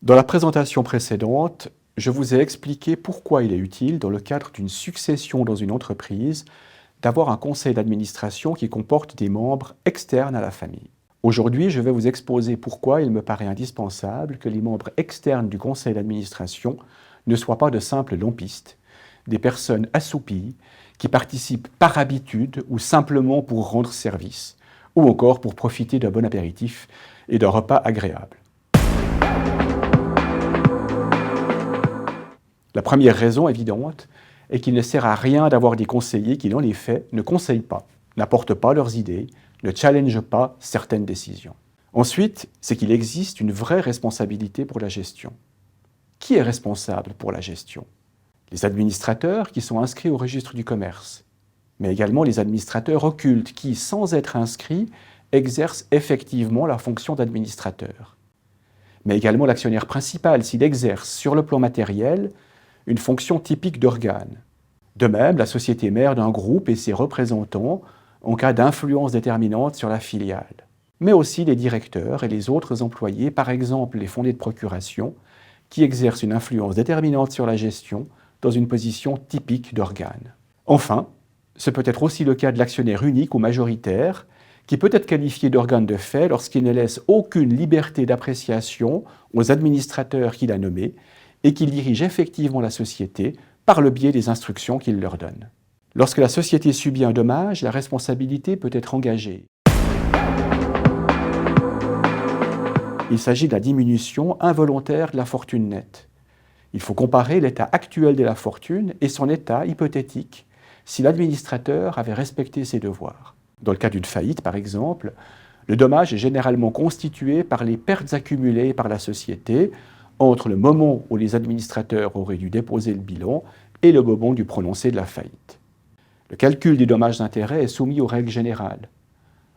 Dans la présentation précédente, je vous ai expliqué pourquoi il est utile, dans le cadre d'une succession dans une entreprise, d'avoir un conseil d'administration qui comporte des membres externes à la famille. Aujourd'hui, je vais vous exposer pourquoi il me paraît indispensable que les membres externes du conseil d'administration ne soient pas de simples lampistes, des personnes assoupies qui participent par habitude ou simplement pour rendre service, ou encore pour profiter d'un bon apéritif et d'un repas agréable. La première raison évidente est qu'il ne sert à rien d'avoir des conseillers qui, dans les faits, ne conseillent pas, n'apportent pas leurs idées, ne challengent pas certaines décisions. Ensuite, c'est qu'il existe une vraie responsabilité pour la gestion. Qui est responsable pour la gestion? Les administrateurs qui sont inscrits au registre du commerce, mais également les administrateurs occultes qui, sans être inscrits, exercent effectivement la fonction d'administrateur. Mais également l'actionnaire principal s'il exerce, sur le plan matériel, une fonction typique d'organe. De même, la société mère d'un groupe et ses représentants en cas d'influence déterminante sur la filiale. Mais aussi les directeurs et les autres employés, par exemple les fondés de procuration, qui exercent une influence déterminante sur la gestion dans une position typique d'organe. Enfin, ce peut être aussi le cas de l'actionnaire unique ou majoritaire, qui peut être qualifié d'organe de fait lorsqu'il ne laisse aucune liberté d'appréciation aux administrateurs qu'il a nommés et qu'il dirige effectivement la société par le biais des instructions qu'il leur donne. Lorsque la société subit un dommage, la responsabilité peut être engagée. Il s'agit de la diminution involontaire de la fortune nette. Il faut comparer l'état actuel de la fortune et son état hypothétique si l'administrateur avait respecté ses devoirs. Dans le cas d'une faillite, par exemple, le dommage est généralement constitué par les pertes accumulées par la société entre le moment où les administrateurs auraient dû déposer le bilan et le moment du prononcé de la faillite. Le calcul des dommages d'intérêt est soumis aux règles générales.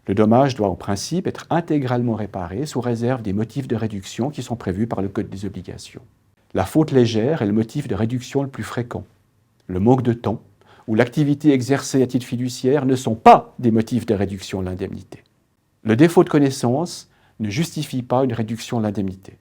Le dommage doit en principe être intégralement réparé sous réserve des motifs de réduction qui sont prévus par le Code des obligations. La faute légère est le motif de réduction le plus fréquent. Le manque de temps ou l'activité exercée à titre fiduciaire ne sont pas des motifs de réduction de l'indemnité. Le défaut de connaissance ne justifie pas une réduction de l'indemnité.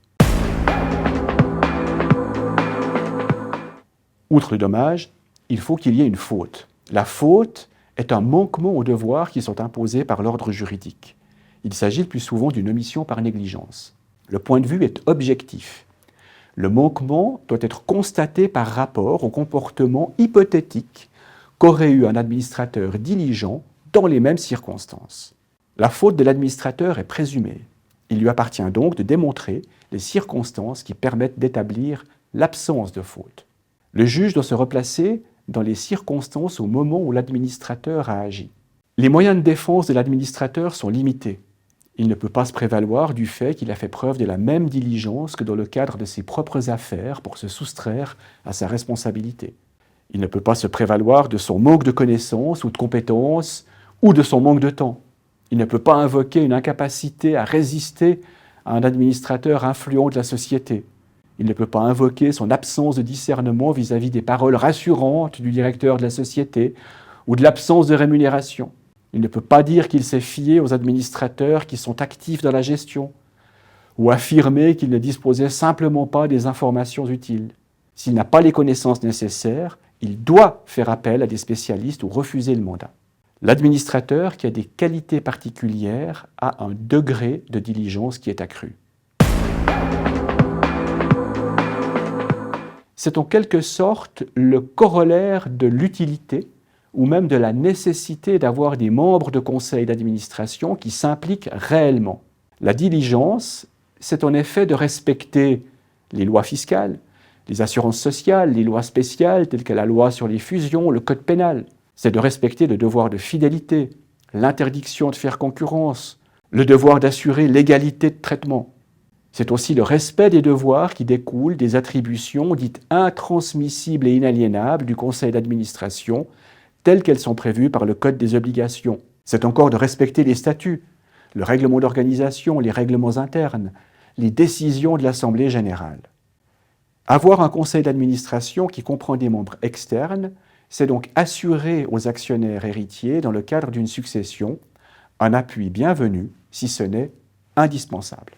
Outre le dommage, il faut qu'il y ait une faute. La faute est un manquement aux devoirs qui sont imposés par l'ordre juridique. Il s'agit le plus souvent d'une omission par négligence. Le point de vue est objectif. Le manquement doit être constaté par rapport au comportement hypothétique qu'aurait eu un administrateur diligent dans les mêmes circonstances. La faute de l'administrateur est présumée. Il lui appartient donc de démontrer les circonstances qui permettent d'établir l'absence de faute. Le juge doit se replacer dans les circonstances au moment où l'administrateur a agi. Les moyens de défense de l'administrateur sont limités. Il ne peut pas se prévaloir du fait qu'il a fait preuve de la même diligence que dans le cadre de ses propres affaires pour se soustraire à sa responsabilité. Il ne peut pas se prévaloir de son manque de connaissances ou de compétences ou de son manque de temps. Il ne peut pas invoquer une incapacité à résister à un administrateur influent de la société. Il ne peut pas invoquer son absence de discernement vis-à-vis des paroles rassurantes du directeur de la société ou de l'absence de rémunération. Il ne peut pas dire qu'il s'est fié aux administrateurs qui sont actifs dans la gestion ou affirmer qu'il ne disposait simplement pas des informations utiles. S'il n'a pas les connaissances nécessaires, il doit faire appel à des spécialistes ou refuser le mandat. L'administrateur qui a des qualités particulières a un degré de diligence qui est accru. C'est en quelque sorte le corollaire de l'utilité ou même de la nécessité d'avoir des membres de conseil d'administration qui s'impliquent réellement. La diligence, c'est en effet de respecter les lois fiscales, les assurances sociales, les lois spéciales telles que la loi sur les fusions, le code pénal. C'est de respecter le devoir de fidélité, l'interdiction de faire concurrence, le devoir d'assurer l'égalité de traitement. C'est aussi le respect des devoirs qui découlent des attributions dites intransmissibles et inaliénables du conseil d'administration, telles qu'elles sont prévues par le Code des obligations. C'est encore de respecter les statuts, le règlement d'organisation, les règlements internes, les décisions de l'Assemblée générale. Avoir un conseil d'administration qui comprend des membres externes, c'est donc assurer aux actionnaires héritiers, dans le cadre d'une succession, un appui bienvenu, si ce n'est indispensable.